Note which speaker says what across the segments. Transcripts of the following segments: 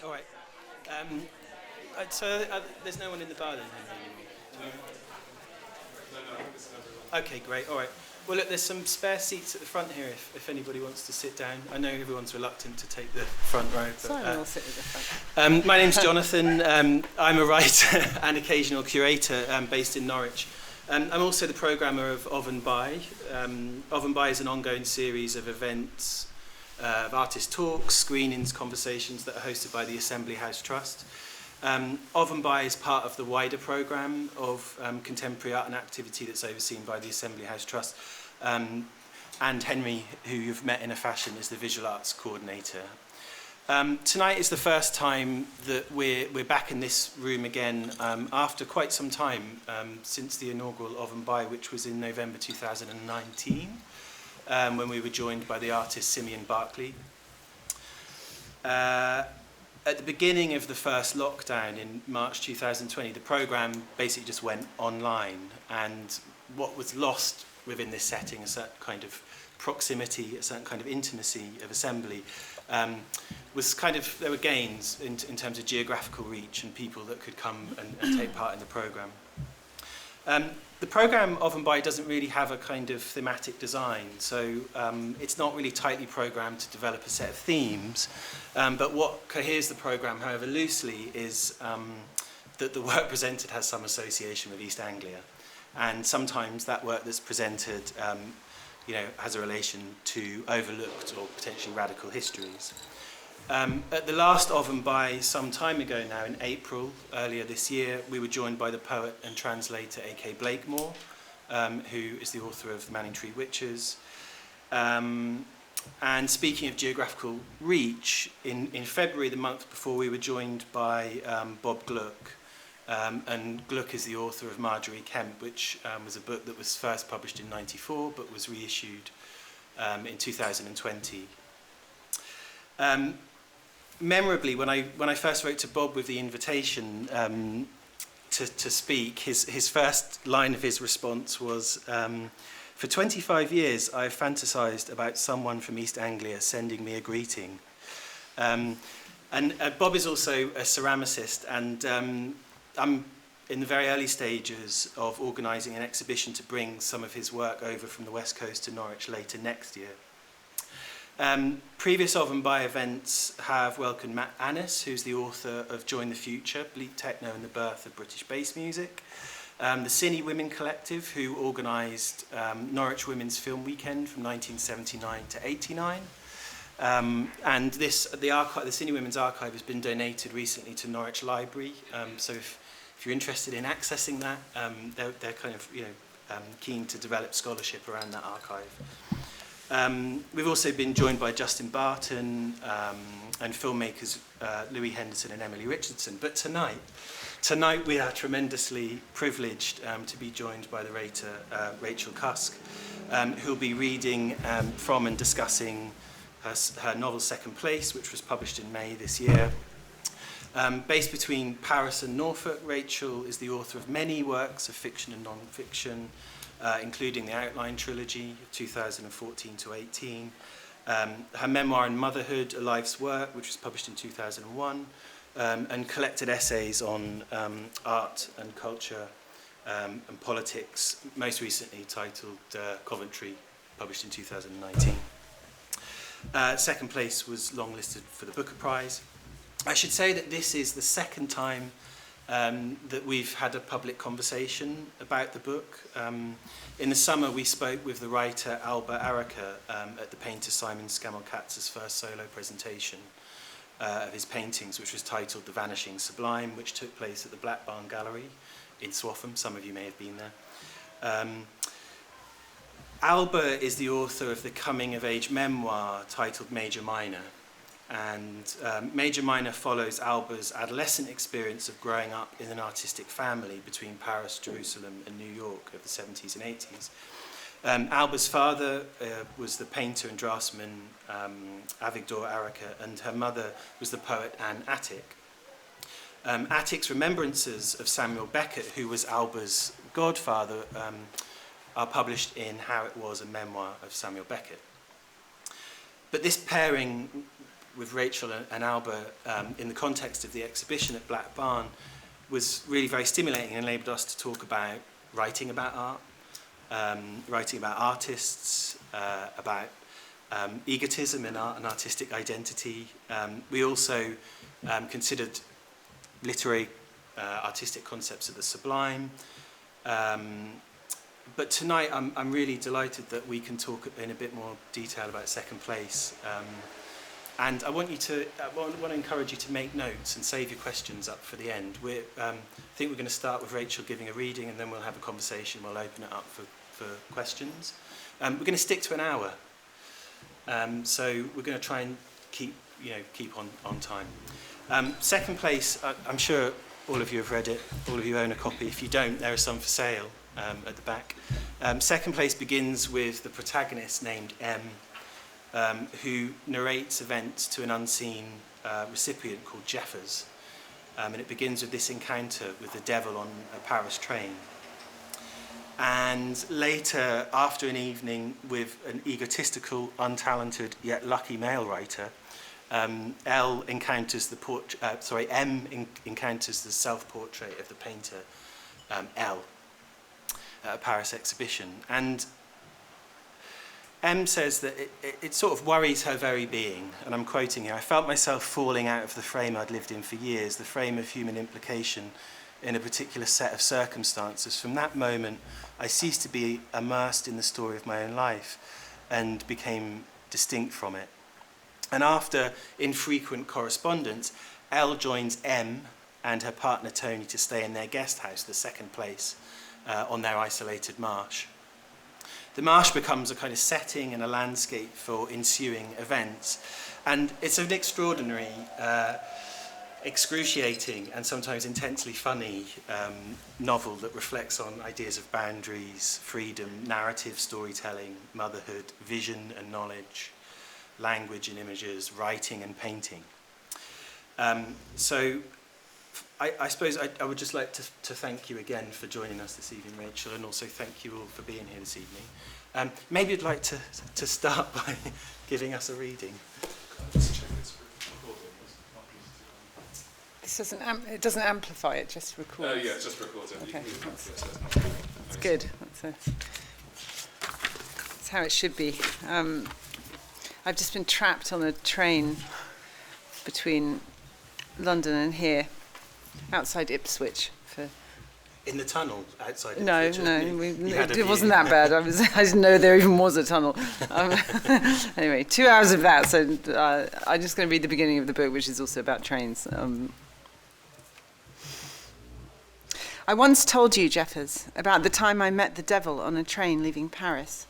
Speaker 1: Great, all right. There's no one in the bar then, Henry, anymore? Okay, great, all right. Well, look, there's some spare seats at the front here if anybody wants to sit down. I know everyone's reluctant to take the front row. But,
Speaker 2: Simon will sit at the front.
Speaker 1: my name's Jonathan. I'm a writer and occasional curator based in Norwich. I'm also the programmer of and by. Of and by is an ongoing series of events, of artist talks, screenings, conversations that are hosted by the Assembly House Trust. Of and by is part of the wider programme of contemporary art and activity that's overseen by the Assembly House Trust. And Henry, who you've met in a fashion, is the visual arts coordinator. Tonight is the first time that we're back in this room again after quite some time, since the inaugural Of and By, which was in November 2019, when we were joined by the artist Simeon Barclay. At the beginning of the first lockdown in March 2020, the programme basically just went online, and what was lost within this setting, a certain kind of proximity, a certain kind of intimacy of assembly, was kind of, there were gains in terms of geographical reach and people that could come and take part in the programme. The programme Of and By doesn't really have a kind of thematic design, so it's not really tightly programmed to develop a set of themes, but what coheres the programme, however loosely, is that the work presented has some association with East Anglia, and sometimes that work that's presented has a relation to overlooked or potentially radical histories. At the last Of and By, some time ago now, in April, earlier this year, we were joined by the poet and translator A.K. Blakemore, who is the author of The Manning Tree Witches. And speaking of geographical reach, in February, the month before, we were joined by Bob Gluck. And Gluck is the author of Marjorie Kemp, which was a book that was first published in '94, but was reissued in 2020. Memorably, when I first wrote to Bob with the invitation to speak, his first line of his response was, "For 25 years, I've fantasized about someone from East Anglia sending me a greeting." And Bob is also a ceramicist, and I'm in the very early stages of organising an exhibition to bring some of his work over from the West Coast to Norwich later next year. Previous Of and By events have welcomed Matt Annis, who's the author of Join the Future, Bleak Techno and the Birth of British Bass Music, the Cine Women Collective, who organised Norwich Women's Film Weekend from 1979 to 89. And the Cine Women's Archive has been donated recently to Norwich Library, so if you're interested in accessing that, they're kind of keen to develop scholarship around that archive. We've also been joined by Justin Barton and filmmakers Louis Henderson and Emily Richardson. But tonight we are tremendously privileged to be joined by the writer Rachel Cusk, who'll be reading from and discussing her novel Second Place, which was published in May this year. Based between Paris and Norfolk, Rachel is the author of many works of fiction and non-fiction, including the Outline trilogy of 2014 to 18, her memoir and Motherhood, A Life's Work, which was published in 2001, and collected essays on art and culture and politics, most recently titled Coventry, published in 2019. Second Place was longlisted for the Booker Prize. I should say that this is the second time that we've had a public conversation about the book. In the summer, we spoke with the writer Alba Araka at the painter Simon Scammell-Katz's first solo presentation of his paintings, which was titled The Vanishing Sublime, which took place at the Black Barn Gallery in Swaffham. Some of you may have been there. Alba is the author of the coming-of-age memoir titled Major Minor. And Major Minor follows Alba's adolescent experience of growing up in an artistic family between Paris, Jerusalem and New York of the 70s and 80s. Alba's father was the painter and draftsman Avigdor Araka, and her mother was the poet Anne Attic. Attic's remembrances of Samuel Beckett, who was Alba's godfather, are published in How It Was, a Memoir of Samuel Beckett. But this pairing with Rachel and Albert in the context of the exhibition at Black Barn was really very stimulating and enabled us to talk about writing about art, writing about artists, about egotism in art and artistic identity. We also considered literary artistic concepts of the sublime. But tonight I'm really delighted that we can talk in a bit more detail about Second Place. And I want to encourage you to make notes and save your questions up for the end. I think we're going to start with Rachel giving a reading, and then we'll have a conversation. We'll open it up for questions. We're going to stick to an hour. So we're going to try and keep on time. Second Place, I'm sure all of you have read it. All of you own a copy. If you don't, there are some for sale at the back. Second Place begins with the protagonist named M, who narrates events to an unseen recipient called Jeffers. And it begins with this encounter with the devil on a Paris train. And later, after an evening with an egotistical, untalented, yet lucky male writer, M encounters the self-portrait of the painter L at a Paris exhibition. And M says that it sort of worries her very being, and I'm quoting here, "I felt myself falling out of the frame I'd lived in for years, the frame of human implication in a particular set of circumstances. From that moment, I ceased to be immersed in the story of my own life and became distinct from it." And after infrequent correspondence, L joins M and her partner Tony to stay in their guest house, the Second Place, on their isolated marsh. The marsh becomes a kind of setting and a landscape for ensuing events. And it's an extraordinary, excruciating and sometimes intensely funny novel that reflects on ideas of boundaries, freedom, narrative storytelling, motherhood, vision and knowledge, language and images, writing and painting. So I suppose I would just like to thank you again for joining us this evening, Rachel, and also thank you all for being here this evening. Maybe you'd like to start by giving us a reading.
Speaker 2: It doesn't amplify, it just records.
Speaker 3: Yeah, it just records it.
Speaker 2: Okay, that's good. That's how it should be. I've just been trapped on a train between London and here, outside Ipswich.
Speaker 1: In the tunnel outside
Speaker 2: Ipswich? No,
Speaker 1: it
Speaker 2: wasn't that bad. I didn't know there even was a tunnel. Anyway, 2 hours of that. So I'm just going to read the beginning of the book, which is also about trains. I once told you, Jeffers, about the time I met the devil on a train leaving Paris,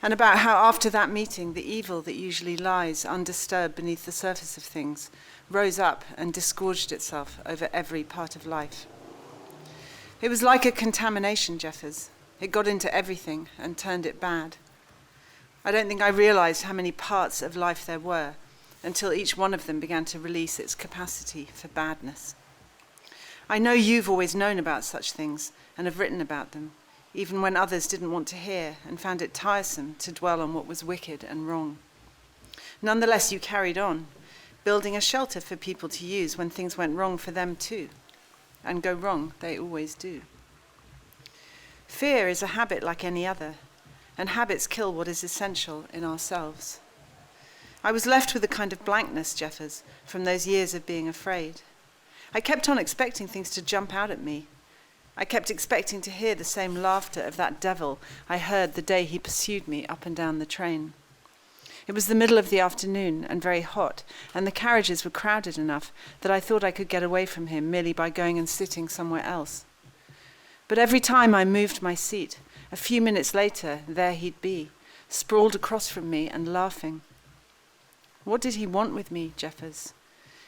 Speaker 2: and about how after that meeting the evil that usually lies undisturbed beneath the surface of things rose up and disgorged itself over every part of life. It was like a contamination, Jeffers. It got into everything and turned it bad. I don't think I realized how many parts of life there were until each one of them began to release its capacity for badness. I know you've always known about such things and have written about them, even when others didn't want to hear and found it tiresome to dwell on what was wicked and wrong. Nonetheless, you carried on, building a shelter for people to use when things went wrong for them too. And go wrong, they always do. Fear is a habit like any other, and habits kill what is essential in ourselves. I was left with a kind of blankness, Jeffers, from those years of being afraid. I kept on expecting things to jump out at me. I kept expecting to hear the same laughter of that devil I heard the day he pursued me up and down the train. It was the middle of the afternoon and very hot, and the carriages were crowded enough that I thought I could get away from him merely by going and sitting somewhere else. But every time I moved my seat, a few minutes later, there he'd be, sprawled across from me and laughing. What did he want with me, Jeffers?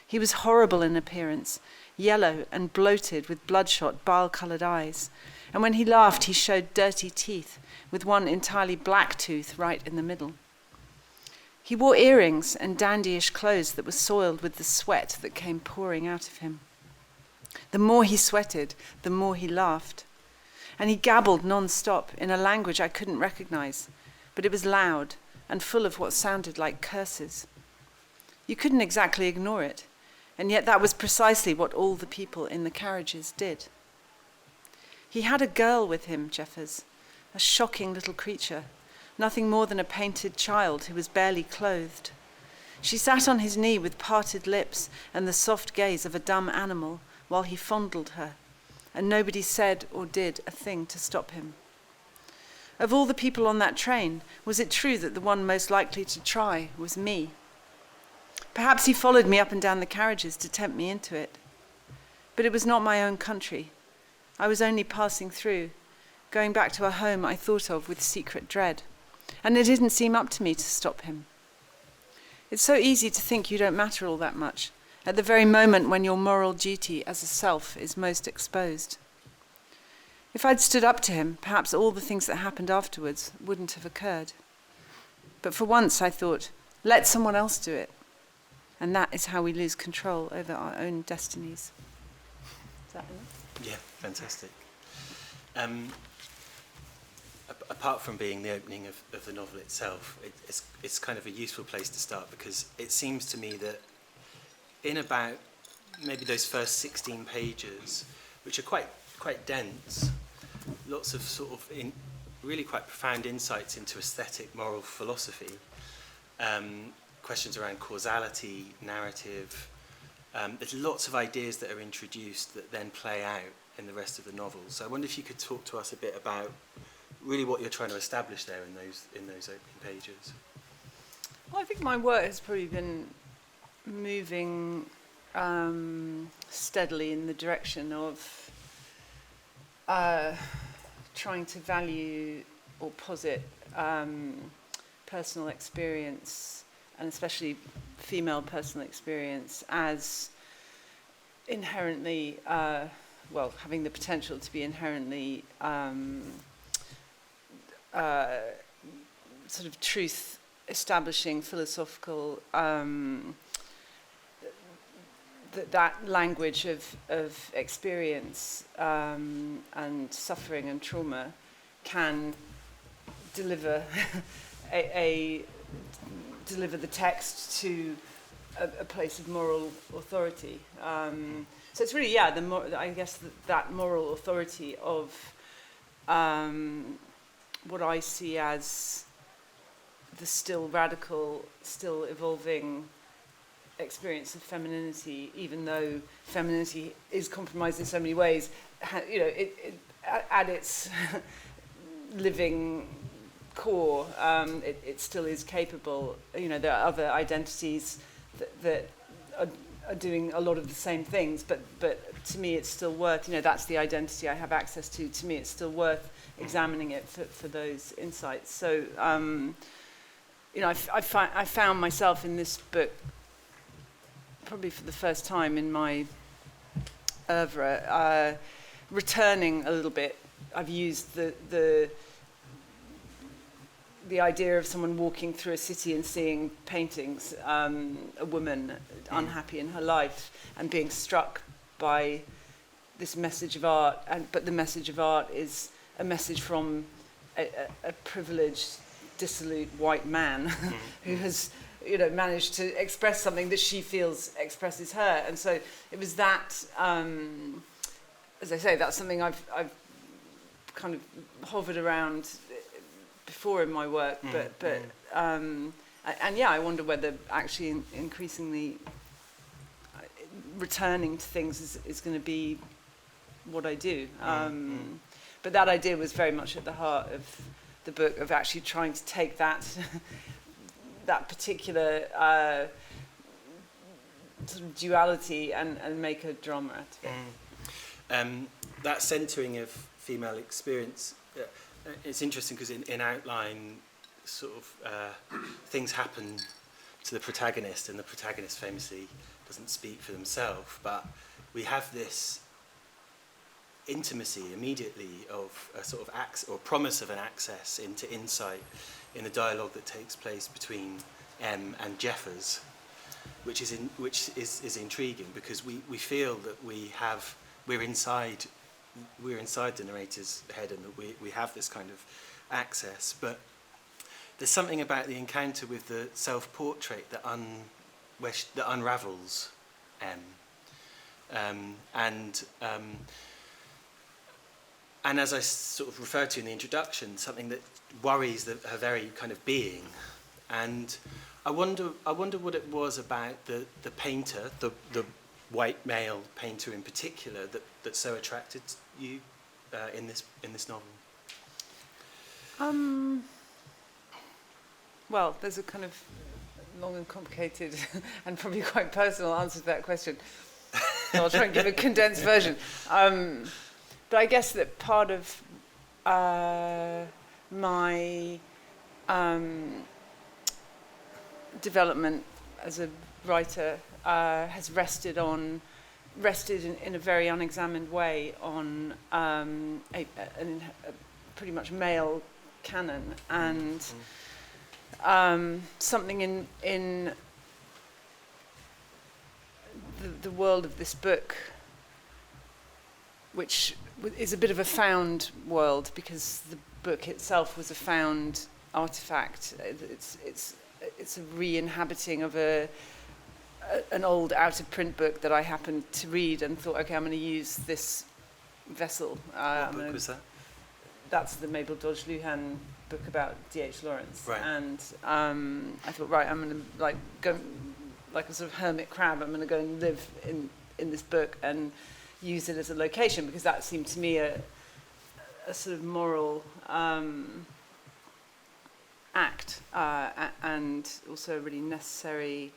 Speaker 2: He was horrible in appearance, yellow and bloated with bloodshot, bile-coloured eyes, and when he laughed he showed dirty teeth, with one entirely black tooth right in the middle. He wore earrings and dandyish clothes that were soiled with the sweat that came pouring out of him. The more he sweated, the more he laughed. And he gabbled non-stop in a language I couldn't recognize, but it was loud and full of what sounded like curses. You couldn't exactly ignore it, and yet that was precisely what all the people in the carriages did. He had a girl with him, Jeffers, a shocking little creature, nothing more than a painted child who was barely clothed. She sat on his knee with parted lips and the soft gaze of a dumb animal while he fondled her, and nobody said or did a thing to stop him. Of all the people on that train, was it true that the one most likely to try was me? Perhaps he followed me up and down the carriages to tempt me into it. But it was not my own country. I was only passing through, going back to a home I thought of with secret dread, and it didn't seem up to me to stop him. It's so easy to think you don't matter all that much, at the very moment when your moral duty as a self is most exposed. If I'd stood up to him, perhaps all the things that happened afterwards wouldn't have occurred. But for once, I thought, let someone else do it. And that is how we lose control over our own destinies. Is that enough?
Speaker 1: Yeah, fantastic. Apart from being the opening of the novel itself, it's kind of a useful place to start, because it seems to me that in about maybe those first 16 pages, which are quite dense, lots of sort of really quite profound insights into aesthetic moral philosophy, questions around causality, narrative. There's lots of ideas that are introduced that then play out in the rest of the novel. So I wonder if you could talk to us a bit about really what you're trying to establish there in those opening pages.
Speaker 2: Well, I think my work has probably been moving steadily in the direction of trying to value or posit personal experience, and especially female personal experience, as inherently, having the potential to be inherently sort of truth establishing, philosophical, that language of experience and suffering and trauma can deliver deliver the text to a place of moral authority. So it's really, I guess that moral authority of what I see as the still radical, still evolving experience of femininity, even though femininity is compromised in so many ways, it at its living core, it still is capable. There are other identities that are doing a lot of the same things, but to me it's still worth, that's the identity I have access to. To me it's still worth examining it for those insights. So, I found myself in this book, probably for the first time in my oeuvre, returning a little bit. I've used the idea of someone walking through a city and seeing paintings, a woman unhappy in her life and being struck by this message of art, but the message of art is a message from a privileged, dissolute white man who has managed to express something that she feels expresses her. And so it was that, as I say, that's something I've kind of hovered around before in my work, I wonder whether actually increasingly returning to things is going to be what I do. But that idea was very much at the heart of the book, of actually trying to take that that particular sort of duality and make a drama out of it.
Speaker 1: That centering of female experience, it's interesting because in outline, sort of things happen to the protagonist, and the protagonist famously doesn't speak for themselves, but we have this intimacy immediately of a sort of promise of an access into insight in the dialogue that takes place between M and Jeffers, which is intriguing, because we feel that we're inside the narrator's head, and that we have this kind of access. But there's something about the encounter with the self-portrait that that unravels M. And as I sort of referred to in the introduction, something that worries her very kind of being. And I wonder what it was about the painter, the white male painter in particular, that so attracted you in this novel.
Speaker 2: Well, there's a kind of long and complicated and probably quite personal answer to that question. So I'll try and give a condensed version. But I guess that part of my development as a writer has rested in a very unexamined way on a pretty much male canon, and something in the world of this book, which is a bit of a found world because the book itself was a found artifact. It's a re-inhabiting of an old out-of-print book that I happened to read and thought, okay, I'm going to use this vessel.
Speaker 1: What book was that?
Speaker 2: That's the Mabel Dodge Luhan book about D.H. Lawrence.
Speaker 1: Right.
Speaker 2: And I thought, right, I'm going to go like a sort of hermit crab. I'm going to go and live in this book and use it as a location, because that seemed to me a sort of moral act, and also a really necessary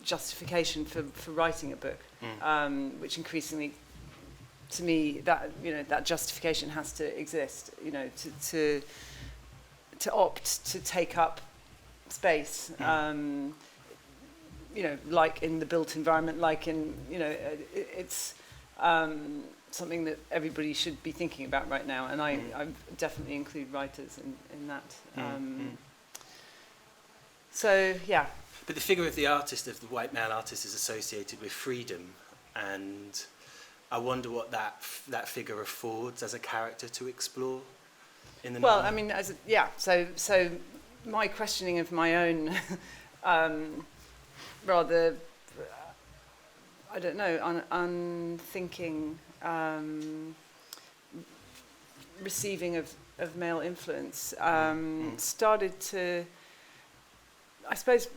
Speaker 2: justification for writing a book, which increasingly, to me, that justification has to exist, to opt to take up space, like in the built environment, like in, it's something that everybody should be thinking about right now, and I definitely include writers in that. So, yeah.
Speaker 1: But the figure of the artist, of the white male artist, is associated with freedom, and I wonder what that figure affords as a character to explore in the novel.
Speaker 2: Well, I mean, so my questioning of my own rather, I don't know, unthinking receiving of male influence started to, I suppose,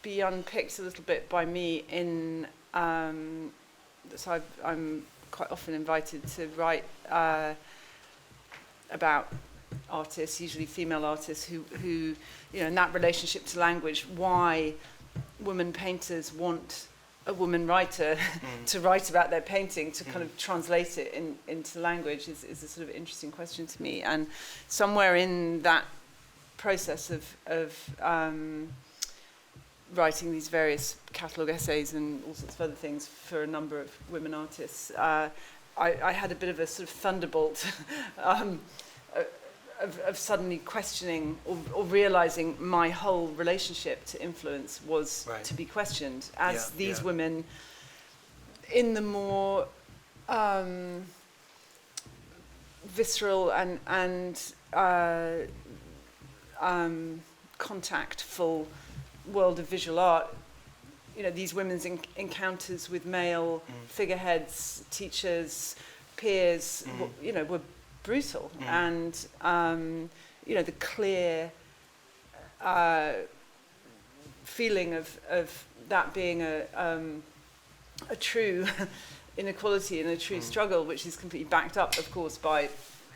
Speaker 2: be unpicked a little bit by me in, so I'm quite often invited to write about artists, usually female artists, who in that relationship to language, why women painters want a woman writer to write about their painting, to kind of translate it into language is a sort of interesting question to me. And somewhere in that process of writing these various catalogue essays and all sorts of other things for a number of women artists, I had a bit of a sort of thunderbolt of suddenly questioning or realizing my whole relationship to influence was to be questioned, as these women in the more visceral and contactful world of visual art, these women's encounters with male figureheads, teachers, peers, were brutal, and the clear feeling of that being a true inequality and a true struggle, which is completely backed up, of course, by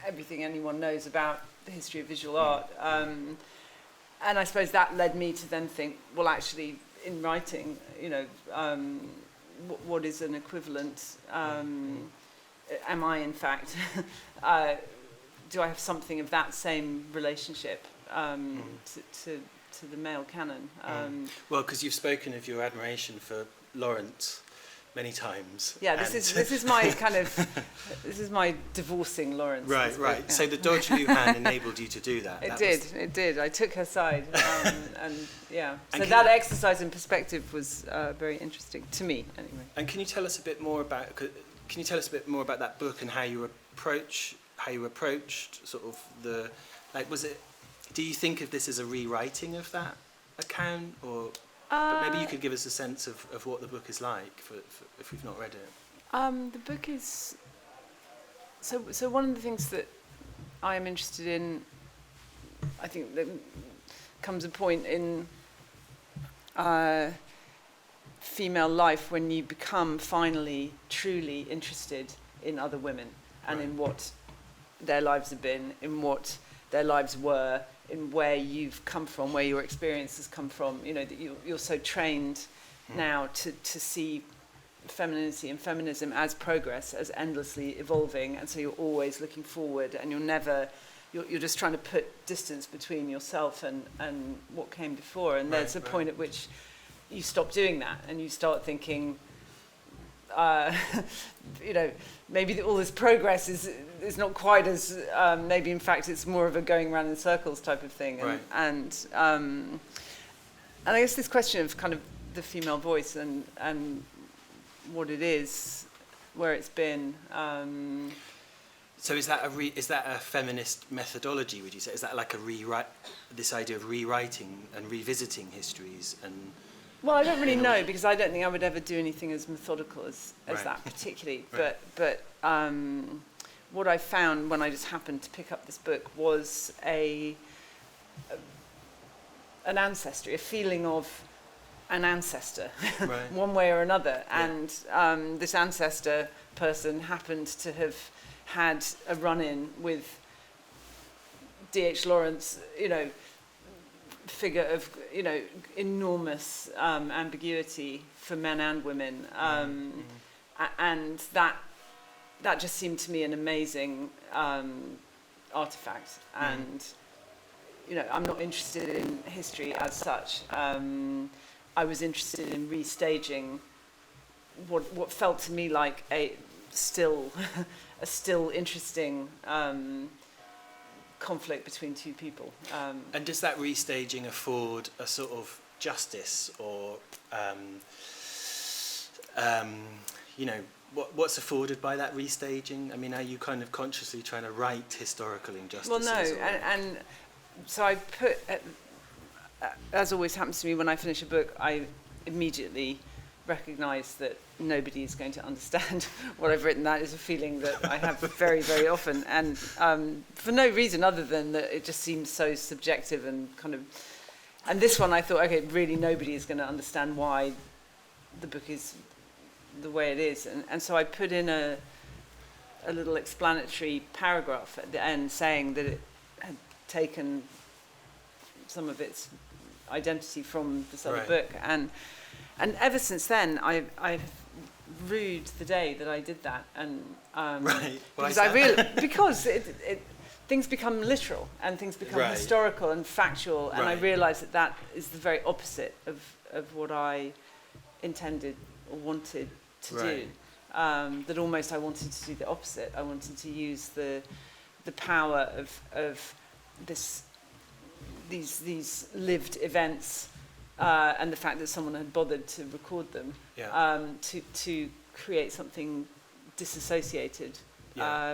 Speaker 2: everything anyone knows about the history of visual art. And I suppose that led me to then think, well, actually, in writing, what is an equivalent? Am I, in fact, do I have something of that same relationship to the male canon?
Speaker 1: Well, because you've spoken of your admiration for Lawrence many times.
Speaker 2: Yeah, this is my kind of this is my divorcing Lawrence.
Speaker 1: Right. Yeah. So the Dodge Luhan enabled you to do that.
Speaker 2: It did. I took her side, and yeah. So that exercise in perspective was very interesting to me, anyway.
Speaker 1: And can you tell us a bit more about that book and how you approached sort of was it Do you think of this as a rewriting of that account, or but maybe you could give us a sense of what the book is like for if we've not read it.
Speaker 2: The book is so one of the things that I am interested in. I think there comes a point in female life when you become finally truly interested in other women and in what their lives have been, in what their lives were, in where you've come from, where your experiences come from. You know, that you're so trained now to see femininity and feminism as progress, as endlessly evolving, and so you're always looking forward, and you're just trying to put distance between yourself and what came before. And there's a point at which you stop doing that, and you start thinking, you know, maybe all this progress is not quite as maybe in fact it's more of a going around in circles type of thing. And I guess this question of kind of the female voice and what it is, where it's been.
Speaker 1: So is that a feminist methodology? Would you say, is that like this idea of rewriting and revisiting histories and?
Speaker 2: Well, I don't really know, because I don't think I would ever do anything as methodical as that particularly. But what I found when I just happened to pick up this book was an ancestry, a feeling of an ancestor, one way or another. And this ancestor person happened to have had a run-in with D.H. Lawrence, you know, figure of, you know, enormous ambiguity for men and women, and that just seemed to me an amazing artifact. And you know, I'm not interested in history as such. I was interested in restaging what felt to me like a still interesting conflict between two people.
Speaker 1: And does that restaging afford a sort of justice, or you know, what's afforded by that restaging? I mean, are you kind of consciously trying to right historical injustices?
Speaker 2: Well, no, and so I put, as always happens to me when I finish a book, I immediately recognise that nobody is going to understand what I've written. That is a feeling that I have very, very often, and for no reason other than that it just seems so subjective and kind of. And this one, I thought, okay, really nobody is going to understand why the book is the way it is, and so I put in a little explanatory paragraph at the end saying that it had taken some of its identity from this other book, and ever since then I've rued the day that I did that, and because it things become literal and things become historical and factual, and I realised that is the very opposite of what I intended or wanted to do. That almost I wanted to do the opposite. I wanted to use the power of these lived events and the fact that someone had bothered to record them to create something disassociated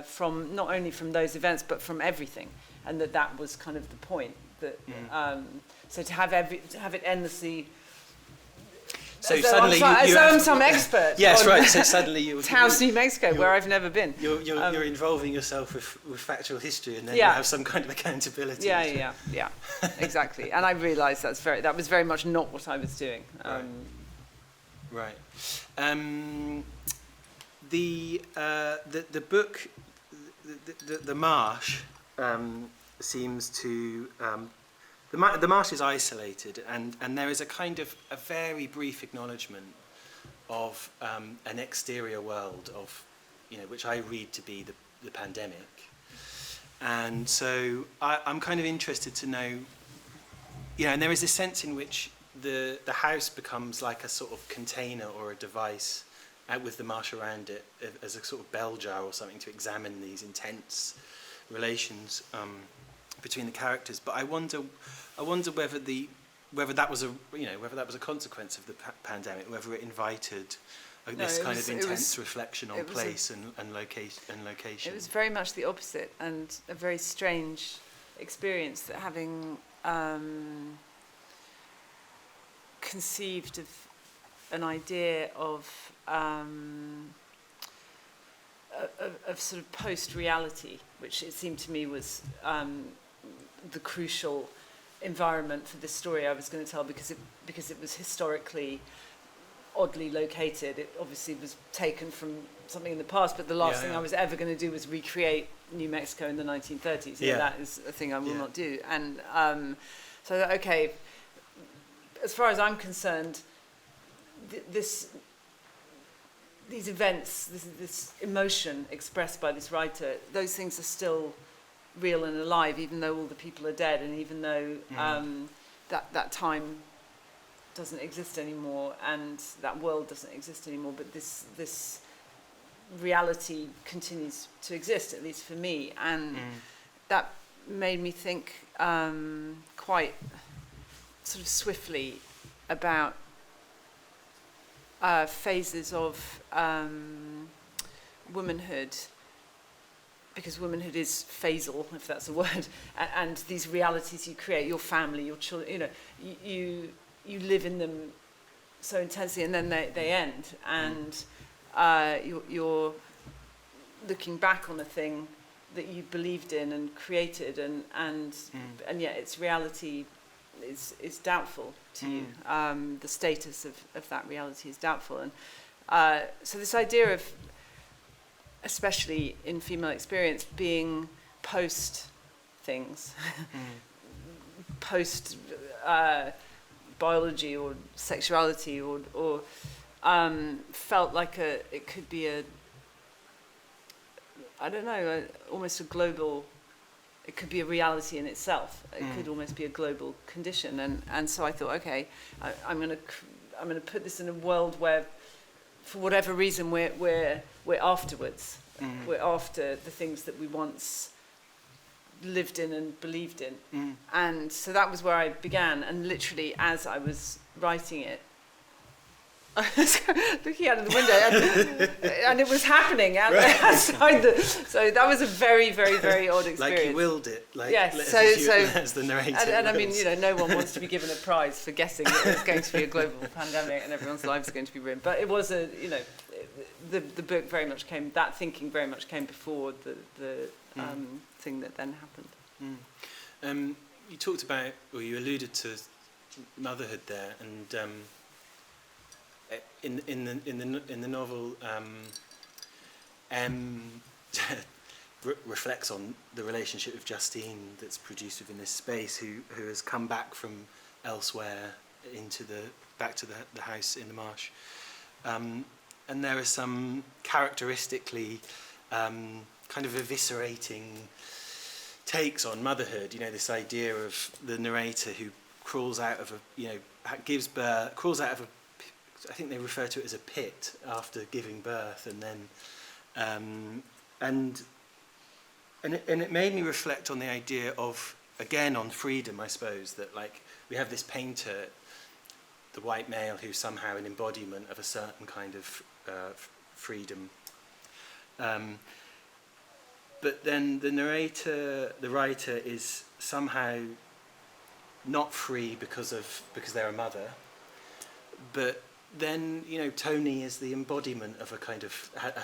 Speaker 2: from not only from those events but from everything, and that was kind of the point. That so to have it endlessly.
Speaker 1: So suddenly
Speaker 2: I'm some expert.
Speaker 1: Yes, right. So suddenly you're
Speaker 2: Taos, New Mexico, where I've never been.
Speaker 1: You're involving yourself with factual history, and then you have some kind of accountability.
Speaker 2: Yeah, exactly. And I realised that was very much not what I was doing.
Speaker 1: Right. The book, the Marsh, seems to. The Marsh is isolated, and there is a kind of a very brief acknowledgement of an exterior world of, you know, which I read to be the pandemic. And so I'm kind of interested to know, you know, and there is a sense in which the house becomes like a sort of container or a device with the marsh around it as a sort of bell jar or something to examine these intense relations between the characters. But I wonder whether that was a consequence of the pandemic, whether it invited this kind of intense reflection on place and location.
Speaker 2: It was very much the opposite, and a very strange experience that having conceived of an idea of sort of post-reality, which it seemed to me was the crucial environment for this story I was going to tell, because it was historically oddly located. It obviously was taken from something in the past, but the last thing I was ever going to do was recreate New Mexico in the 1930s. You know, that is a thing I will not do. And so I thought, okay, as far as I'm concerned, these events, this emotion expressed by this writer, those things are still real and alive, even though all the people are dead, and even though that time doesn't exist anymore, and that world doesn't exist anymore. But this reality continues to exist, at least for me, and that made me think quite sort of swiftly about phases of womanhood, because womanhood is phasal, if that's a word, and these realities you create, your family, your children, you know, you live in them so intensely, and then they end, and you're looking back on a thing that you believed in and created, and yet its reality is doubtful to you. The status of that reality is doubtful, and so this idea of, especially in female experience, being post things, post biology or sexuality, or felt like it could be almost a global. It could be a reality in itself. It could almost be a global condition, and so I thought, okay, I'm going to put this in a world where, for whatever reason, we're afterwards. We're after the things that we once lived in and believed in, and so that was where I began. And literally, as I was writing it, I was looking out of the window, and it was happening outside so that was a very, very, very odd experience.
Speaker 1: Like you willed it, like
Speaker 2: yes.
Speaker 1: as the narrator.
Speaker 2: And I mean, you know, no one wants to be given a prize for guessing that there's going to be a global pandemic and everyone's lives are going to be ruined. But it was the book very much came. That thinking very much came before the thing that then happened.
Speaker 1: You talked about, or you alluded to, motherhood there, and. In the novel, reflects on the relationship of Justine that's produced within this space, who has come back from elsewhere back to the house in the marsh, and there are some characteristically kind of eviscerating takes on motherhood. You know, this idea of the narrator who crawls out of crawls out of a, I think they refer to it as a pit after giving birth, and then and it made me reflect on the idea of, again, on freedom, I suppose, that like we have this painter, the white male, who's somehow an embodiment of a certain kind of freedom, but then the writer is somehow not free because they're a mother, but then, you know, Tony is the embodiment of a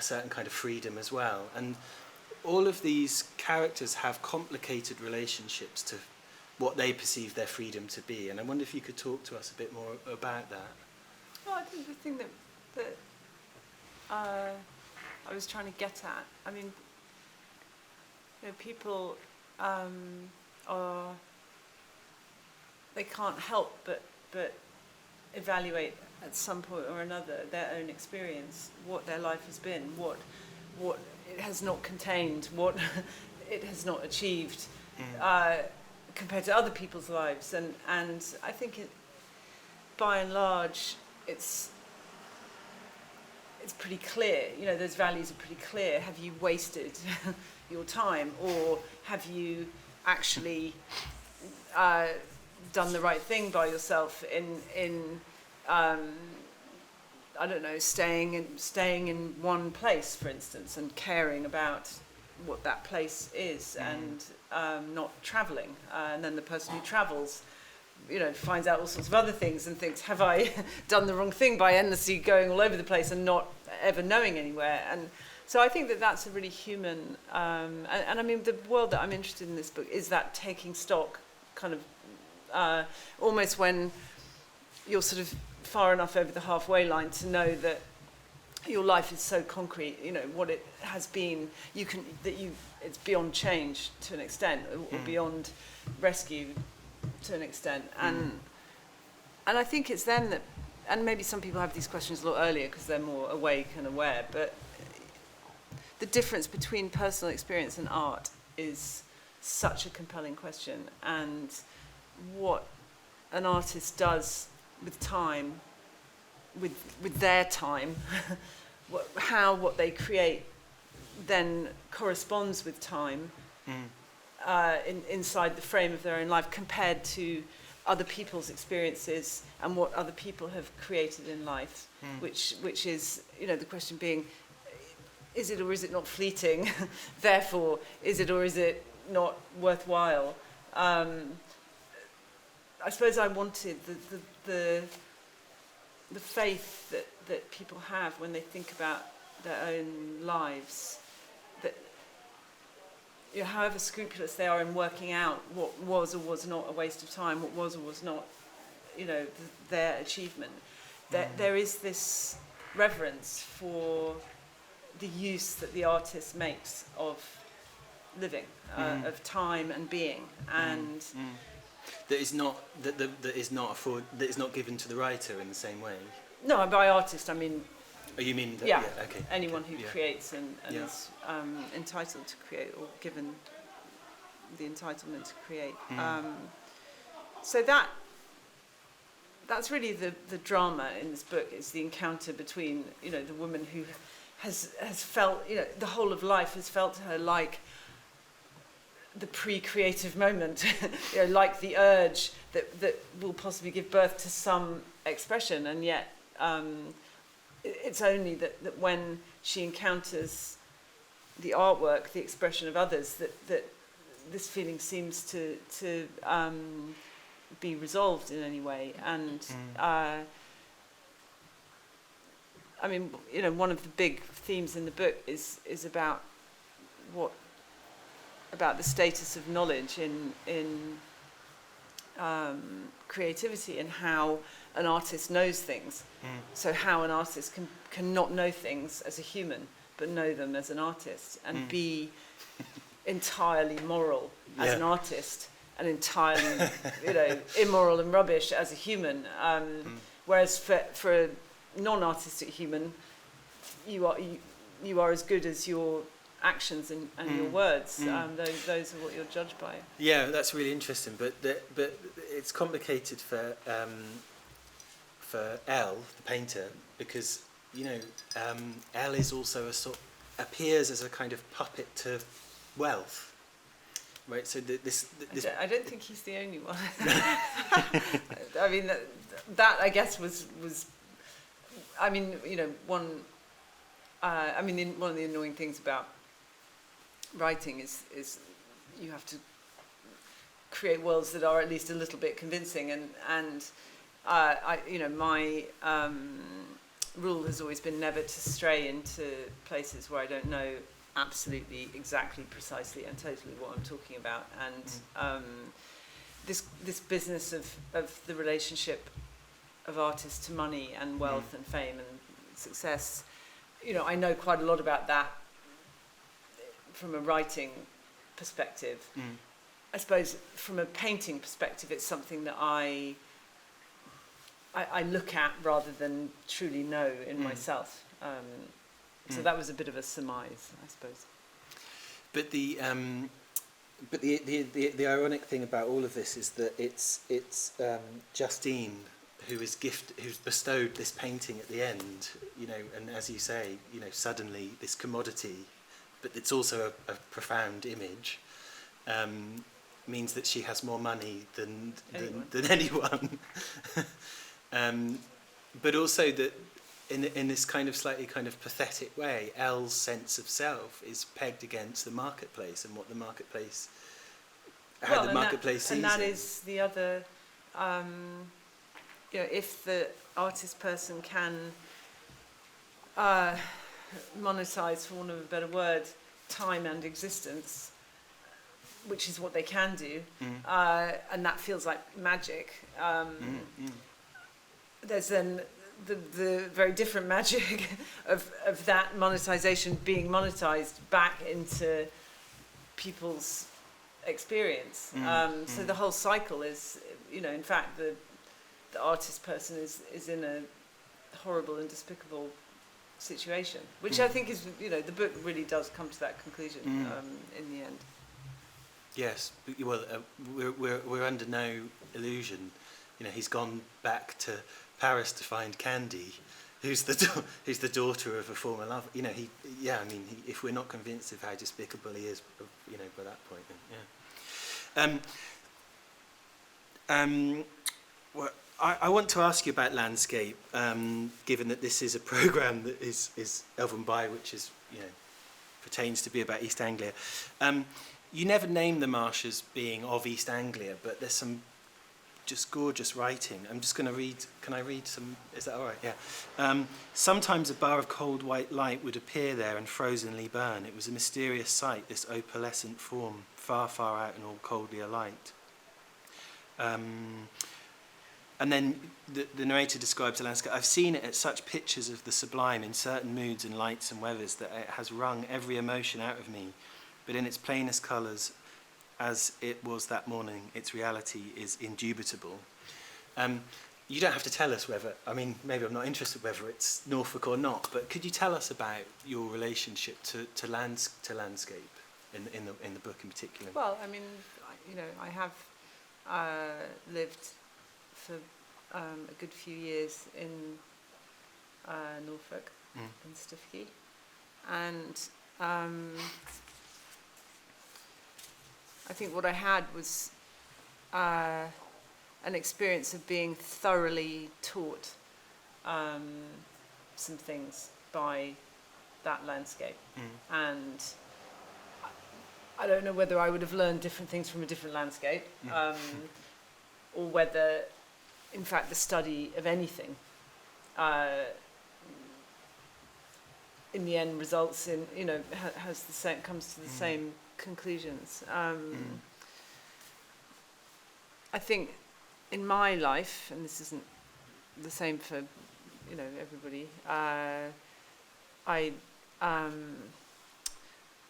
Speaker 1: certain kind of freedom as well. And all of these characters have complicated relationships to what they perceive their freedom to be. And I wonder if you could talk to us a bit more about that.
Speaker 2: Well, I think the thing that I was trying to get at, I mean, you know, people they can't help but evaluate at some point or another their own experience, what their life has been, what it has not contained, what it has not achieved, compared to other people's lives, and I think by and large it's pretty clear. You know, those values are pretty clear. Have you wasted your time, or have you actually done the right thing by yourself in I don't know, staying in one place, for instance, and caring about what that place is, and not travelling. And then the person who travels, finds out all sorts of other things and thinks, have I done the wrong thing by endlessly going all over the place and not ever knowing anywhere? And so I think that that's a really human, and I mean, the world that I'm interested in this book is that taking stock kind of almost when you're sort of far enough over the halfway line to know that your life is so concrete, what it has been, it's beyond change to an extent, or beyond rescue to an extent. And I think it's then that, and maybe some people have these questions a lot earlier because they're more awake and aware, but the difference between personal experience and art is such a compelling question, and what an artist does with time, with their time, what they create then corresponds with time inside the frame of their own life compared to other people's experiences and what other people have created in life, which is, the question being, is it or is it not fleeting? Therefore, is it or is it not worthwhile? I suppose I wanted the faith that people have when they think about their own lives, that however scrupulous they are in working out what was or was not a waste of time, what was or was not, their achievement, that there is this reverence for the use that the artist makes of living, of time and being, and
Speaker 1: that is not given to the writer in the same way.
Speaker 2: No, by artist I mean.
Speaker 1: Oh, you mean that,
Speaker 2: yeah,
Speaker 1: okay.
Speaker 2: Anyone who creates and is entitled to create, or given the entitlement to create. So that's really the drama in this book, is the encounter between the woman who has felt, the whole of life has felt to her like the pre-creative moment, like the urge that will possibly give birth to some expression, and yet it's only that when she encounters the artwork, the expression of others, that this feeling seems to be resolved in any way. And I mean, one of the big themes in the book is about the status of knowledge in creativity, and how an artist knows things. So how an artist can not know things as a human, but know them as an artist, and be entirely moral as an artist, and entirely immoral and rubbish as a human. Whereas for a non-artistic human, you are as good as your actions and your words. Those are what you're judged by.
Speaker 1: Yeah, that's really interesting. But it's complicated for Elle, the painter, because Elle is also appears as a kind of puppet to wealth, right? So
Speaker 2: I don't think he's the only one. I mean that I guess was. I mean, one. One of the annoying things about writing is you have to create worlds that are at least a little bit convincing, and my rule has always been never to stray into places where I don't know absolutely, exactly, precisely and totally what I'm talking about. And this business of the relationship of artists to money and wealth and fame and success, I know quite a lot about that from a writing perspective. I suppose from a painting perspective, it's something that I look at rather than truly know in myself. So that was a bit of a surmise, I suppose. But the
Speaker 1: ironic thing about all of this is that it's Justine who's bestowed this painting at the end, and as you say, suddenly this commodity, but it's also a profound image, means that she has more money than anyone. But also that in this kind of slightly kind of pathetic way, L's sense of self is pegged against the marketplace and what the marketplace, how the marketplace sees it.
Speaker 2: And that is the other, if the artist person can monetize, for want of a better word, time and existence, which is what they can do, and that feels like magic. There's then the very different magic of that monetization being monetized back into people's experience. So the whole cycle is, in fact, the artist person is in a horrible and despicable situation, which I think is, the book really does come to that conclusion in the end.
Speaker 1: Yes, well, we're under no illusion. He's gone back to Paris to find Candy, who's the daughter of a former lover. If we're not convinced of how despicable he is, by that point, then yeah. Well, I want to ask you about landscape, given that this is a programme that is of and by, which is pertains to be about East Anglia. You never name the marsh as being of East Anglia, but there's some just gorgeous writing. I'm just going to read. Can I read some? Is that all right? Yeah. Sometimes a bar of cold white light would appear there and frozenly burn. It was a mysterious sight, this opalescent form, far, far out and all coldly alight. And then the narrator describes the landscape. I've seen it at such pictures of the sublime in certain moods and lights and weathers that it has wrung every emotion out of me. But in its plainest colours, as it was that morning, its reality is indubitable. You don't have to tell us whether, maybe I'm not interested whether it's Norfolk or not, but could you tell us about your relationship to landscape in the book in particular?
Speaker 2: Well, I have lived for a good few years in Norfolk, in Stiffkey, and I think what I had was an experience of being thoroughly taught some things by that landscape, and I don't know whether I would have learned different things from a different landscape, or whether, in fact, the study of anything in the end results in, has the same, comes to the same conclusions. I think in my life, and this isn't the same for, everybody, I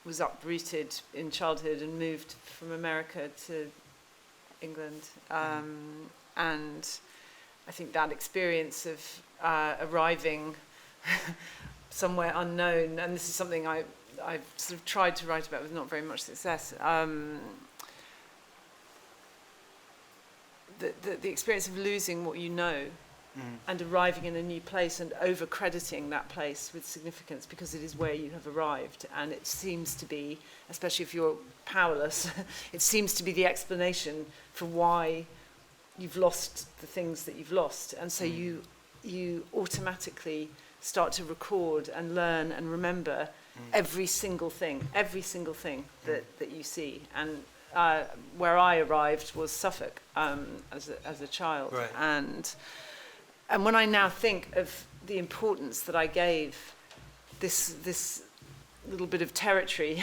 Speaker 2: was uprooted in childhood and moved from America to England, and I think that experience of arriving somewhere unknown, and this is something I've sort of tried to write about with not very much success, the experience of losing what you know and arriving in a new place and over-crediting that place with significance because it is where you have arrived, and it seems to be, especially if you're powerless, it seems to be the explanation for why you've lost the things that you've lost, and so you automatically start to record and learn and remember every single thing that you see. And where I arrived was Suffolk as a child,
Speaker 1: right.
Speaker 2: And when I now think of the importance that I gave this little bit of territory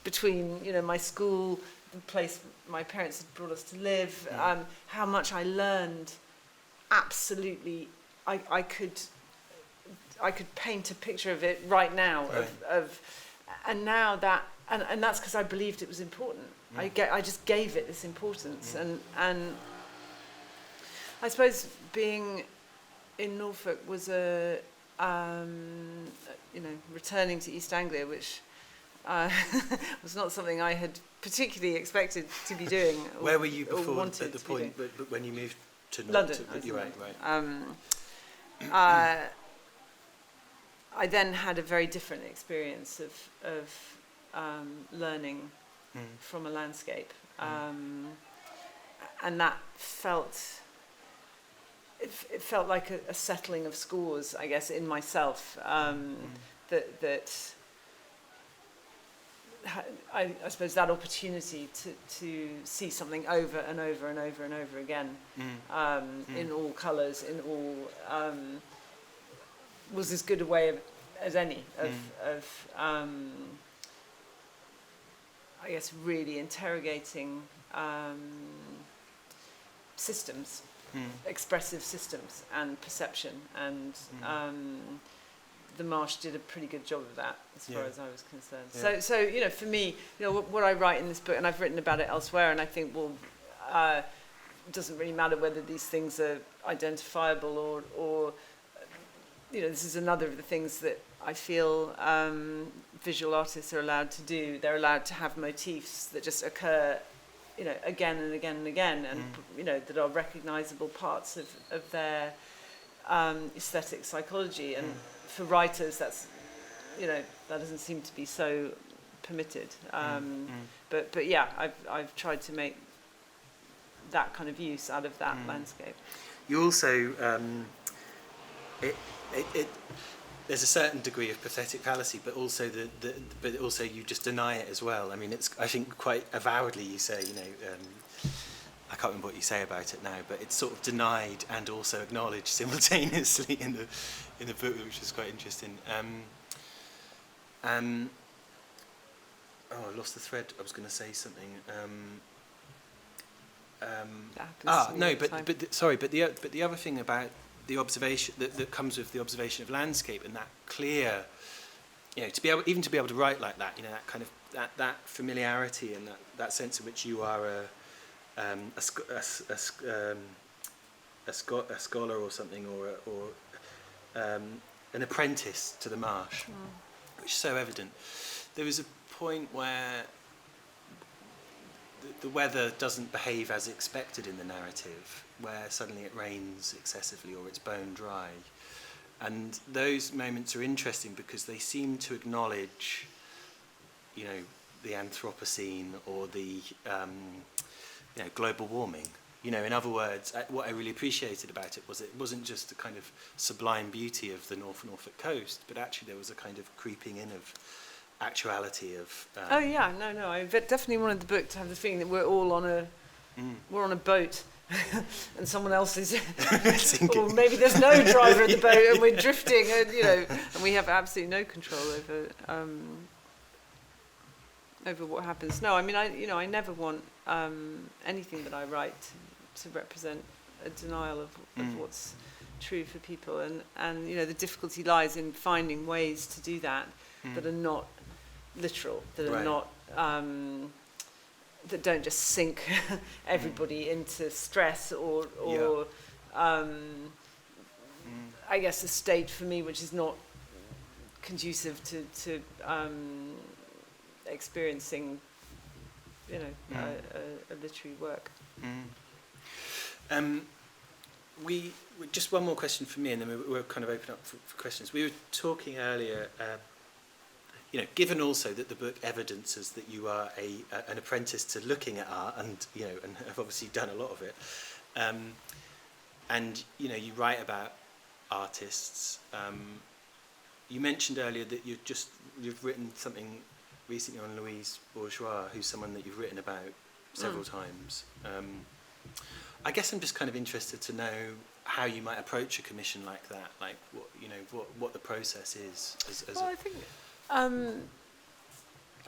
Speaker 2: between my school, the place my parents had brought us to live, how much I learned, absolutely, I could paint a picture of it right now, right. And now that, and that's because I believed it was important. I just gave it this importance, and I suppose being in Norfolk was returning to East Anglia, which was not something I had particularly expected to be doing.
Speaker 1: Where were you before at the point, but when you moved to
Speaker 2: London?
Speaker 1: You're right.
Speaker 2: I then had a very different experience of learning from a landscape, and that felt it felt like a settling of scores, I guess, in myself. I suppose that opportunity to see something over and over and over and over again, in all colours, in all, was as good a way as any of I guess, really interrogating systems, expressive systems and perception, and the Marsh did a pretty good job of that, as far as I was concerned. Yeah. So you know, for me, you know, what I write in this book, and I've written about it elsewhere, and I think, well, it doesn't really matter whether these things are identifiable or you know, this is another of the things that I feel visual artists are allowed to do. They're allowed to have motifs that just occur, you know, again and again and again, and you know, that are recognisable parts of their aesthetic psychology. And for writers, that's, you know, that doesn't seem to be so permitted. But yeah, I've tried to make that kind of use out of that landscape.
Speaker 1: You also there's a certain degree of pathetic fallacy, but also but also you just deny it as well. I mean, it's, I think, quite avowedly you say, you know, I can't remember what you say about it now, but it's sort of denied and also acknowledged simultaneously in the book, which is quite interesting. Oh, I lost the thread. I was going to say something. But the other thing about the observation that comes with the observation of landscape, and that clear, you know, to be able to write like that, you know, that kind of that familiarity and that sense in which you are a scholar or something, or an apprentice to the Marsh, which is so evident. There was a point where the weather doesn't behave as expected in the narrative, where suddenly it rains excessively or it's bone dry. And those moments are interesting because they seem to acknowledge, you know, the Anthropocene or the, you know, global warming. You know, in other words, what I really appreciated about it was it wasn't just the kind of sublime beauty of the Norfolk coast, but actually there was a kind of creeping in of actuality of.
Speaker 2: Oh yeah, no. I definitely wanted the book to have the feeling that we're all on a boat, and someone else is, or maybe there's no driver of the boat, and we're drifting, and you know, and we have absolutely no control over what happens. No, I mean, I never want anything that I write to represent a denial of what's true for people, and you know, the difficulty lies in finding ways to do that that are not literal, that are not that don't just sink everybody into stress or I guess a state for me which is not conducive to experiencing, you know, a literary work.
Speaker 1: We just one more question from me, and then we'll kind of open up for questions. We were talking earlier. You know, given also that the book evidences that you are an apprentice to looking at art, and you know, and have obviously done a lot of it, and you know, you write about artists. You mentioned earlier that you've written something recently on Louise Bourgeois, who's someone that you've written about several times. I guess I'm just kind of interested to know how you might approach a commission like that, like what the process is.
Speaker 2: I think. I mean,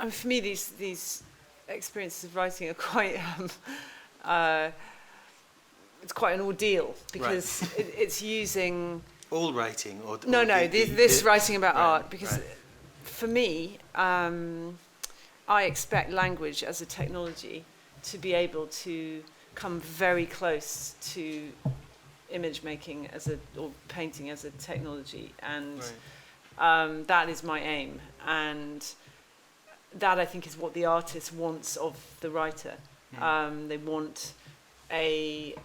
Speaker 2: for me, these experiences of writing are quite it's quite an ordeal, because it's using
Speaker 1: all writing or
Speaker 2: this writing about art, because for me, I expect language as a technology to be able to come very close to image making or painting as a technology, and that is my aim, and that I think is what the artist wants of the writer. They want a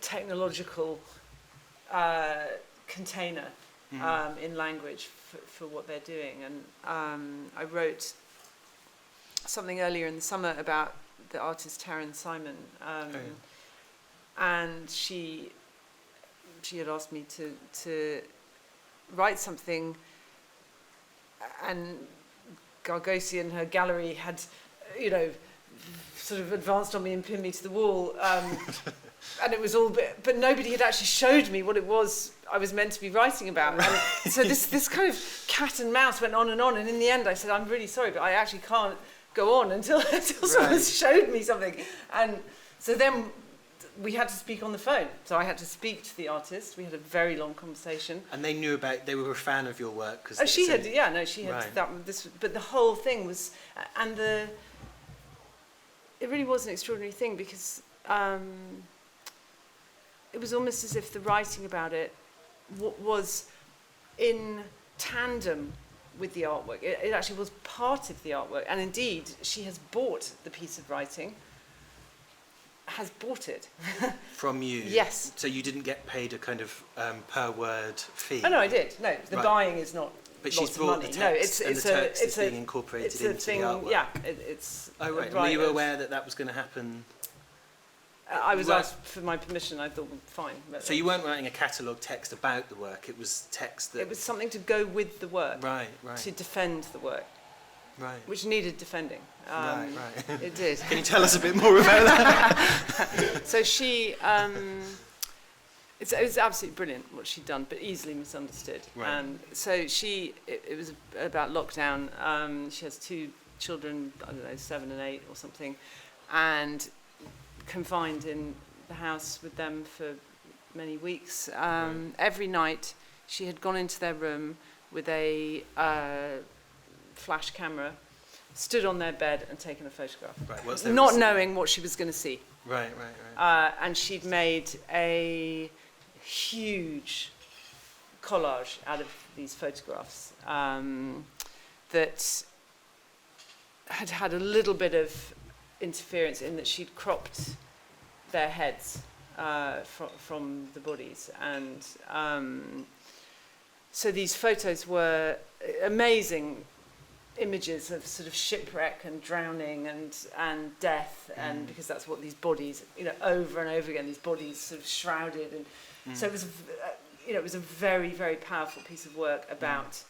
Speaker 2: technological container in language for what they're doing. And I wrote something earlier in the summer about the artist Taryn Simon, and she had asked me to write something, and Gargosi and her gallery had, sort of advanced on me and pinned me to the wall, and it was all, but nobody had actually showed me what it was I was meant to be writing about. And so this kind of cat and mouse went on, and in the end I said, I'm really sorry, but I actually can't go on until someone showed me something. And so then we had to speak on the phone. So I had to speak to the artist. We had a very long conversation.
Speaker 1: And they were a fan of your work?
Speaker 2: She had that. But the whole thing was, and it really was an extraordinary thing, because it was almost as if the writing about it was in tandem with the artwork. It actually was part of the artwork. And indeed, she has bought the piece of writing, has bought it.
Speaker 1: From you?
Speaker 2: Yes.
Speaker 1: So you didn't get paid a kind of per word fee?
Speaker 2: Oh, no, I did. No, the buying is not.
Speaker 1: But
Speaker 2: she's
Speaker 1: bought the text, and the text is being incorporated into the artwork.
Speaker 2: Yeah, it's.
Speaker 1: Oh, right. Were you aware that was going to happen?
Speaker 2: I was asked for my permission. I thought, well, fine.
Speaker 1: So you weren't writing a catalogue text about the work. It was text that.
Speaker 2: It was something to go with the work.
Speaker 1: Right.
Speaker 2: To defend the work. Right. Which needed defending.
Speaker 1: Right.
Speaker 2: It did.
Speaker 1: Can you tell us a bit more about that?
Speaker 2: So she. It was absolutely brilliant what she'd done, but easily misunderstood. Right. And so it was about lockdown. She has 2 children, I don't know, 7 and 8 or something, and confined in the house with them for many weeks. Every night she had gone into their room with a flash camera, stood on their bed and taken a photograph, not knowing what she was going to see.
Speaker 1: Right.
Speaker 2: And she'd made a huge collage out of these photographs that had a little bit of interference in that she'd cropped their heads from the bodies, and so these photos were amazing images of sort of shipwreck and drowning and death, and because that's what these bodies, over and over again, these bodies sort of shrouded, and so it was it was a very, very powerful piece of work about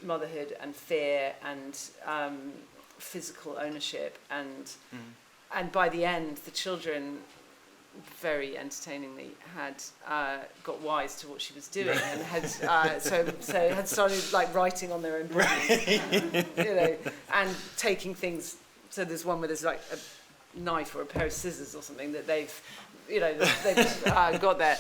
Speaker 2: motherhood and fear and physical ownership, and by the end the children very entertainingly had got wise to what she was doing, and had so had started like writing on their own bodies, and taking things. So there's one where there's like a knife or a pair of scissors or something that they've got there.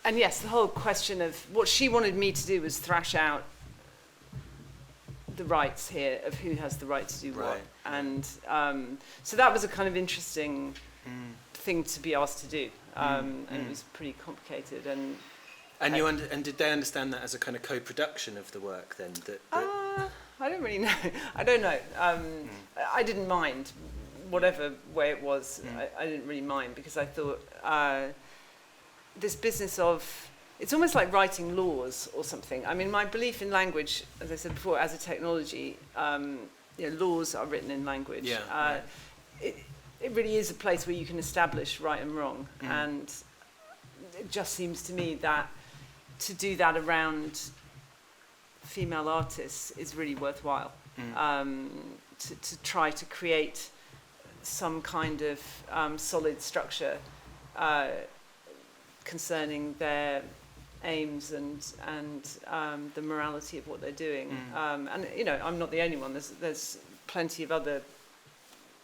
Speaker 2: And yes, the whole question of what she wanted me to do was thrash out the rights here of who has the right to do what. And so that was a kind of interesting thing to be asked to do. And it was pretty complicated. And
Speaker 1: did they understand that as a kind of co-production of the work then?
Speaker 2: I don't really know. I don't know. I didn't mind whatever way it was. I didn't really mind, because I thought this business of, it's almost like writing laws or something. I mean, my belief in language, as I said before, as a technology, laws are written in language. Yeah, it really is a place where you can establish right and wrong. And it just seems to me that to do that around female artists is really worthwhile. To try to create some kind of solid structure concerning their aims and the morality of what they're doing. And I'm not the only one. There's plenty of other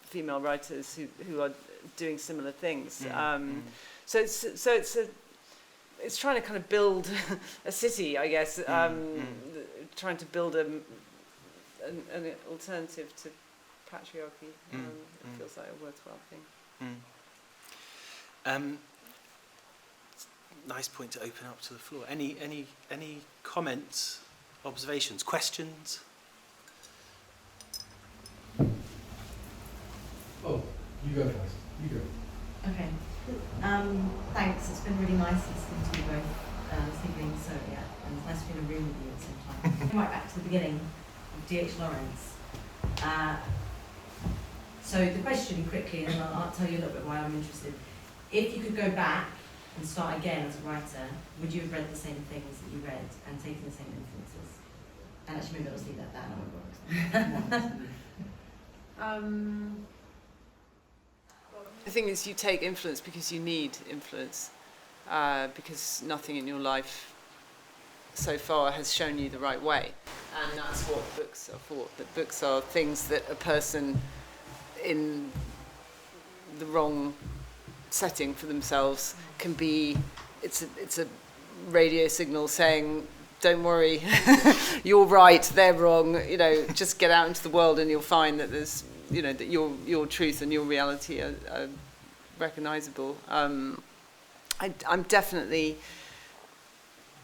Speaker 2: female writers who are doing similar things. So it's trying to kind of build a city, I guess. Trying to build an alternative to patriarchy. It feels like a worthwhile thing.
Speaker 1: Nice point to open up to the floor. Any comments, observations, questions?
Speaker 3: Oh, you go first. You go.
Speaker 4: Okay. Thanks. It's been really nice listening to you both this evening. So yeah, and it's nice to be in a room with you at the same time. Right back to the beginning of D.H. Lawrence. So the question quickly, and then I'll tell you a little bit why I'm interested. If you could go back and start again as a writer, would you have read the same things that you read and taken the same influences? And actually, maybe I'll just leave that there.
Speaker 2: The thing is, you take influence because you need influence, because nothing in your life so far has shown you the right way. And that's what books are for. That books are things that a person in the wrong setting for themselves can be. It's a radio signal saying, don't worry, you're right, they're wrong, just get out into the world and you'll find that there's, that your truth and your reality are recognizable. I'm definitely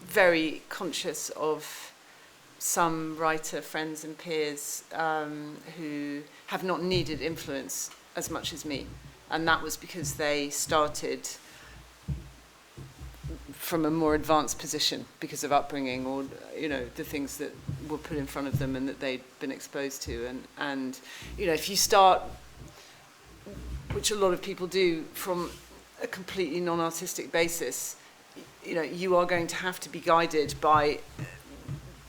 Speaker 2: very conscious of some writer friends and peers who have not needed influence as much as me, and that was because they started from a more advanced position because of upbringing or the things that were put in front of them and that they'd been exposed to, and if you start, which a lot of people do, from a completely non-artistic basis, you are going to have to be guided by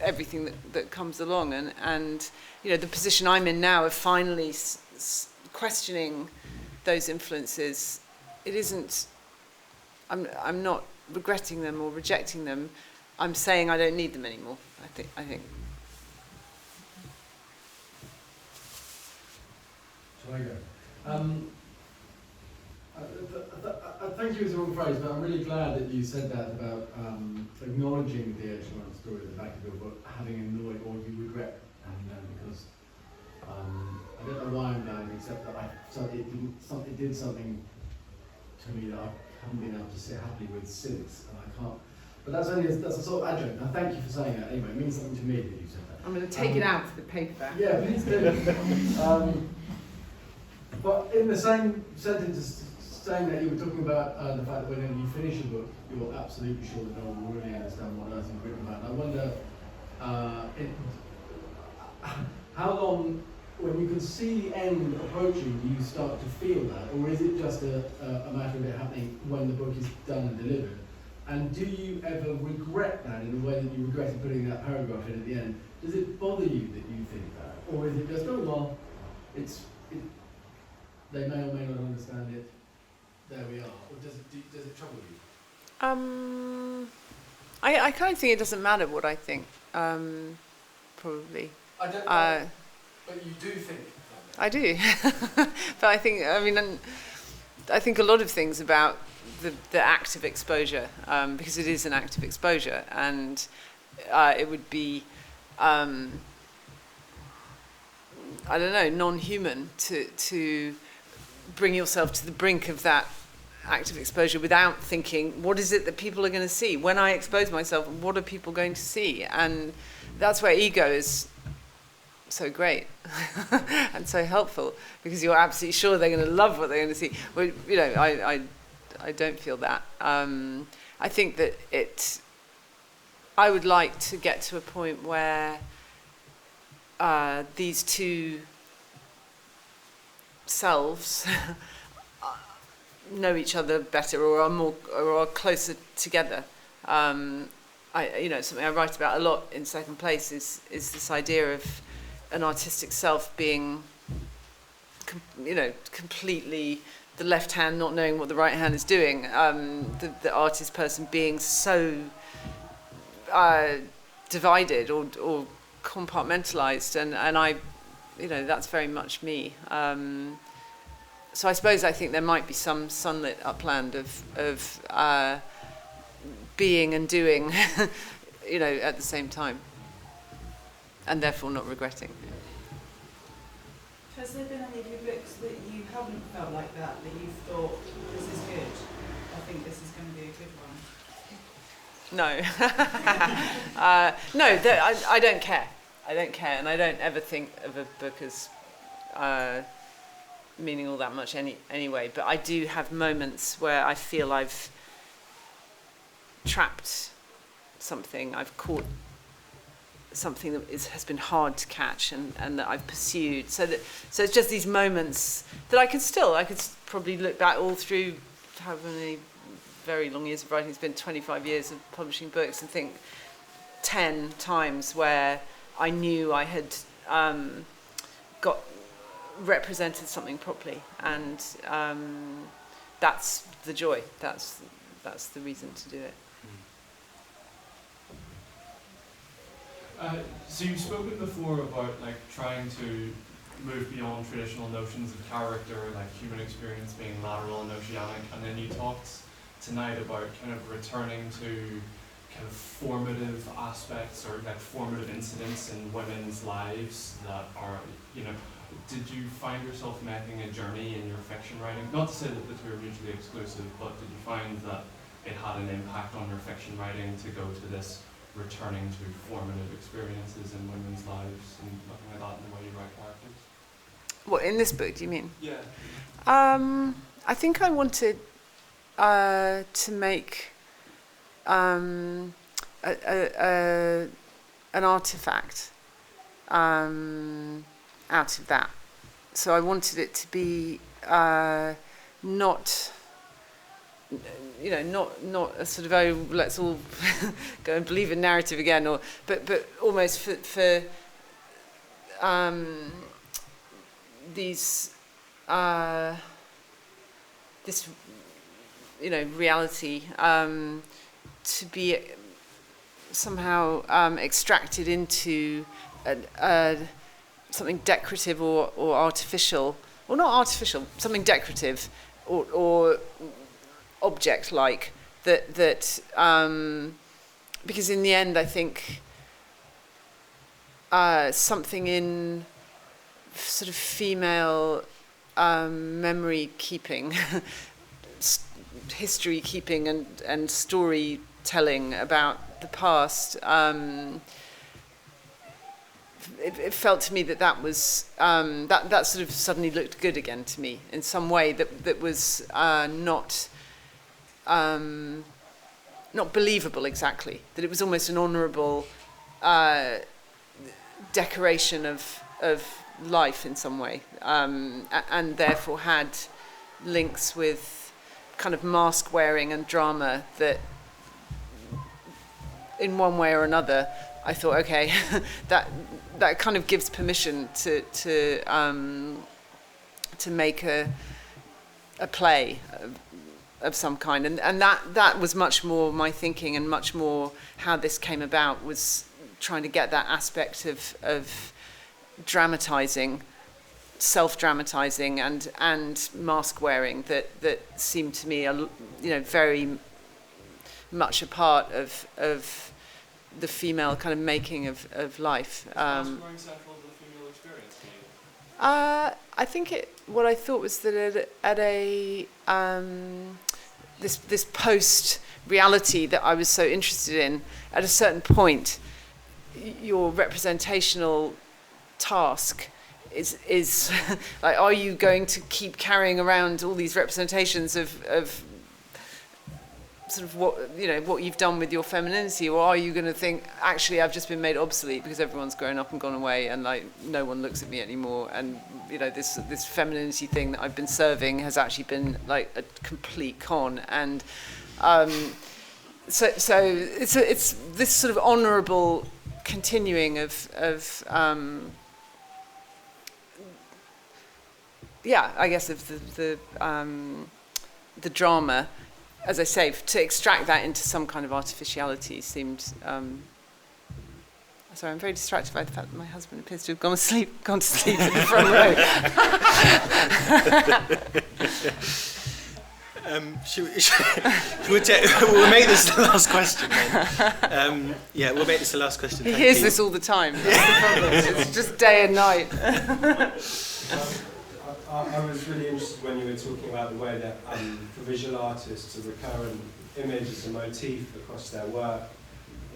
Speaker 2: everything that comes along, and the position I'm in now of finally questioning those influences, it isn't, I'm not regretting them or rejecting them. I'm saying I don't need them anymore. I think.
Speaker 3: Shall I go? Thank you is the wrong phrase, but I'm really glad that you said that about acknowledging the echelon story at the back of your book, having annoyed or you regret having done, because I don't know why I'm glad, except that it did something to me that I haven't been able to sit happily with since, and I can't. But that's a sort of adjunct. And thank you for saying that. Anyway, it means something to me that you said that.
Speaker 2: I'm going to take it out for the paperback.
Speaker 3: Yeah, please do. But in the same sentence, saying that you were talking about the fact that when you finish a book, you're absolutely sure that no one will really understand what on earth you've written about. And I wonder how long, when you can see the end approaching, do you start to feel that? Or is it just a matter of it happening when the book is done and delivered? And do you ever regret that in the way that you regretted putting that paragraph in at the end? Does it bother you that you think that? Or is it just, oh well, they may or may not understand it, there we are? Or does it trouble you?
Speaker 2: I kind of think it doesn't matter what I think, probably.
Speaker 3: I don't know, but you do think that.
Speaker 2: I do. But I think a lot of things about the act of exposure, because it is an act of exposure, and it would be, I don't know, non-human to bring yourself to the brink of that act of exposure without thinking, what is it that people are going to see? When I expose myself, what are people going to see? And that's where ego is so great and so helpful, because you're absolutely sure they're going to love what they're going to see. Well, I don't feel that. I think that I would like to get to a point where these two selves know each other better, or are closer together. Something I write about a lot in Second Place is this idea of an artistic self being, completely the left hand not knowing what the right hand is doing. The artist person being so divided or compartmentalized, and I, that's very much me. So I suppose I think there might be some sunlit upland of being and doing, at the same time, and therefore not regretting.
Speaker 5: Has there been any of your books that you haven't felt like that you've thought, this is good, I think this is going to be a good one?
Speaker 2: No. No, I don't care. I don't care, and I don't ever think of a book as meaning all that much anyway, but I do have moments where I feel I've trapped something, I've caught something that has been hard to catch and that I've pursued. So it's just these moments that I could probably look back all through however many very long years of writing. It's been 25 years of publishing books, and think 10 times where I knew I had got represented something properly, and that's the joy. That's the reason to do it.
Speaker 6: So you've spoken before about like trying to move beyond traditional notions of character, like human experience being lateral and oceanic, and then you talked tonight about kind of returning to kind of formative aspects or like formative incidents in women's lives that are, did you find yourself making a journey in your fiction writing? Not to say that the two are mutually exclusive, but did you find that it had an impact on your fiction writing to go to this returning to formative experiences in women's lives and looking at that in the way you write characters?
Speaker 2: What, in this book, do you mean?
Speaker 6: Yeah.
Speaker 2: I think I wanted to make an artifact out of that. So I wanted it to be not a sort of, oh, let's all go and believe in narrative again, but almost for these this reality to be somehow extracted into something decorative or artificial, or not artificial, something decorative or object-like that because in the end I think something in sort of female memory keeping, history keeping and storytelling about the past, it felt to me that was that sort of suddenly looked good again to me in some way that was not believable exactly, that it was almost an honourable decoration of life in some way, and therefore had links with kind of mask wearing and drama that in one way or another I thought, okay, that kind of gives permission to make a play of some kind, and that was much more my thinking, and much more how this came about was trying to get that aspect of dramatizing, self-dramatizing and mask wearing that seemed to me very much a part of the female kind of making of life.
Speaker 6: Mask wearing central to the female experience, to you?
Speaker 2: I think what I thought was that at a this post-reality that I was so interested in, at a certain point, your representational task is like, are you going to keep carrying around all these representations of sort of what you've done with your femininity, or are you going to think, actually I've just been made obsolete because everyone's grown up and gone away and like no one looks at me anymore, and this femininity thing that I've been serving has actually been like a complete con, and so it's this sort of honourable continuing of I guess of the drama. As I say, to extract that into some kind of artificiality seemed... sorry, I'm very distracted by the fact that my husband appears to have gone to sleep in the front row.
Speaker 1: We'll make this the last question then. We'll make this the last question.
Speaker 2: He hears this all the time. That's the problem. It's just day and night.
Speaker 7: I was really interested when you were talking about the way that for visual artists, a recurrent image as a motif across their work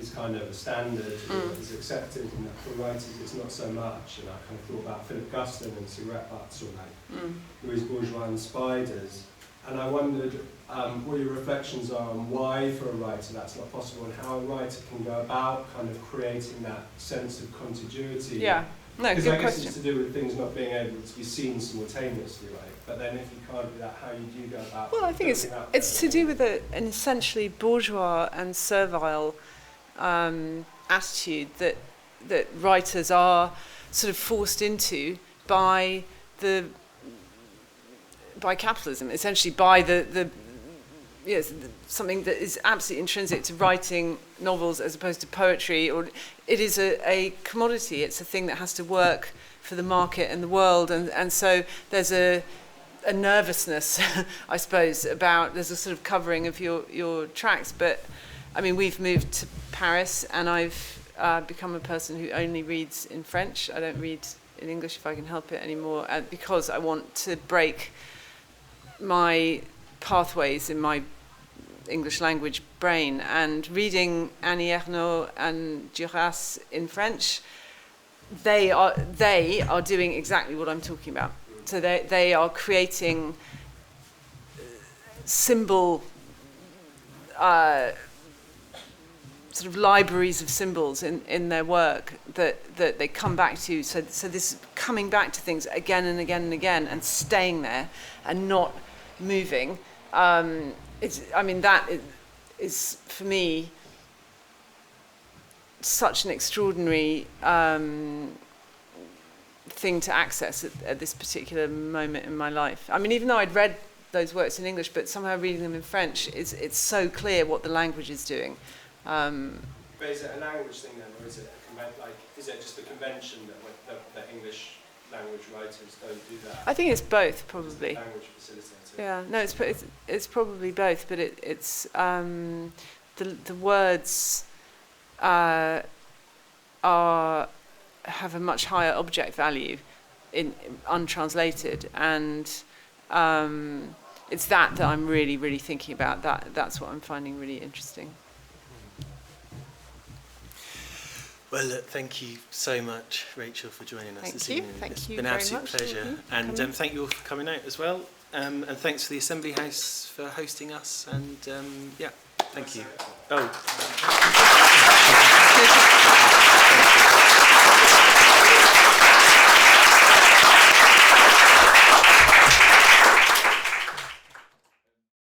Speaker 7: is kind of a standard, is accepted, and for writers it's not so much. And I kind of thought about Philip Guston and cigarette butts, or like Louise Bourgeois and spiders. And I wondered what your reflections are on why, for a writer, that's not possible, and how a writer can go about kind of creating that sense of contiguity.
Speaker 2: Yeah, no,
Speaker 7: Because
Speaker 2: good
Speaker 7: I guess
Speaker 2: question.
Speaker 7: it's to do with things not being able to be seen simultaneously, right? But then if you can't do that, how do you go about?
Speaker 2: Well, I think it's to do with an essentially bourgeois and servile attitude that writers are sort of forced into by capitalism, essentially by something that is absolutely intrinsic to writing novels as opposed to poetry. Or it is a commodity. It's a thing that has to work for the market and the world, and so there's a nervousness, I suppose, about there's a sort of covering of your tracks. But I mean, we've moved to Paris, and I've become a person who only reads in French. I don't read in English if I can help it anymore, because I want to break my pathways in my English language brain. And reading Annie Ernaux and Duras in French, they are doing exactly what I'm talking about. So they are creating symbol sort of libraries of symbols in their work that they come back to. So this coming back to things again and again and again and staying there and not moving. That is for me such an extraordinary thing to access at this particular moment in my life. I mean, even though I'd read those works in English, but somehow reading them in French, it's so clear what the language is doing.
Speaker 7: But is it a language thing then, or is it is it just a convention that English language writers don't do that?
Speaker 2: I think it's both, probably.
Speaker 7: Language facilitator.
Speaker 2: Yeah, no, it's probably both, but it's the words have a much higher object value in untranslated, and it's that I'm really, really thinking about. That's what I'm finding really interesting.
Speaker 1: Well, look, thank you so much, Rachel, for joining us this evening.
Speaker 2: Thank you
Speaker 1: been an
Speaker 2: very
Speaker 1: absolute
Speaker 2: much.
Speaker 1: pleasure. And thank you all for coming out as well. And thanks to the Assembly House for hosting us. And thank you. Oh.